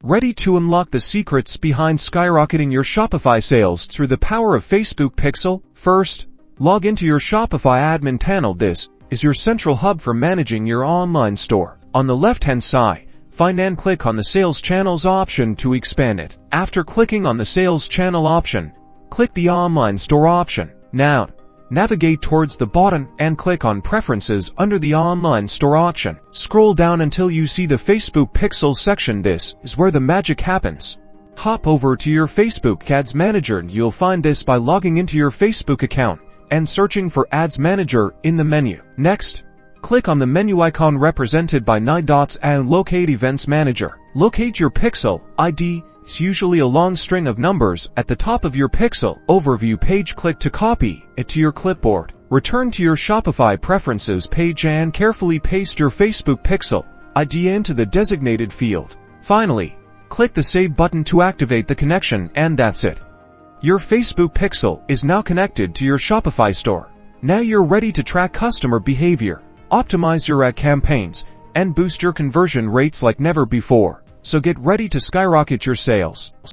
Ready to unlock the secrets behind skyrocketing your Shopify sales through the power of Facebook Pixel? First, log into your Shopify admin panel. This is your central hub for managing your online store. On the left-hand side, find and click on the Sales Channels option to expand it. After clicking on the Sales Channel option, click the Online Store option. Now, navigate towards the bottom and click on Preferences under the Online Store option. Scroll down until you see the Facebook Pixel section. This is where the magic happens. Hop over to your Facebook Ads Manager. You'll find this by logging into your Facebook account and searching for Ads Manager in the menu. Next, click on the menu icon represented by 9 dots and locate Events Manager. Locate your Pixel ID. It's usually a long string of numbers at the top of your Pixel overview page. Click to copy it to your clipboard. Return to your Shopify Preferences page and carefully paste your Facebook Pixel ID into the designated field. Finally, click the Save button to activate the connection, and that's it. Your Facebook Pixel is now connected to your Shopify store. Now you're ready to track customer behavior, optimize your ad campaigns, and boost your conversion rates like never before. So get ready to skyrocket your sales.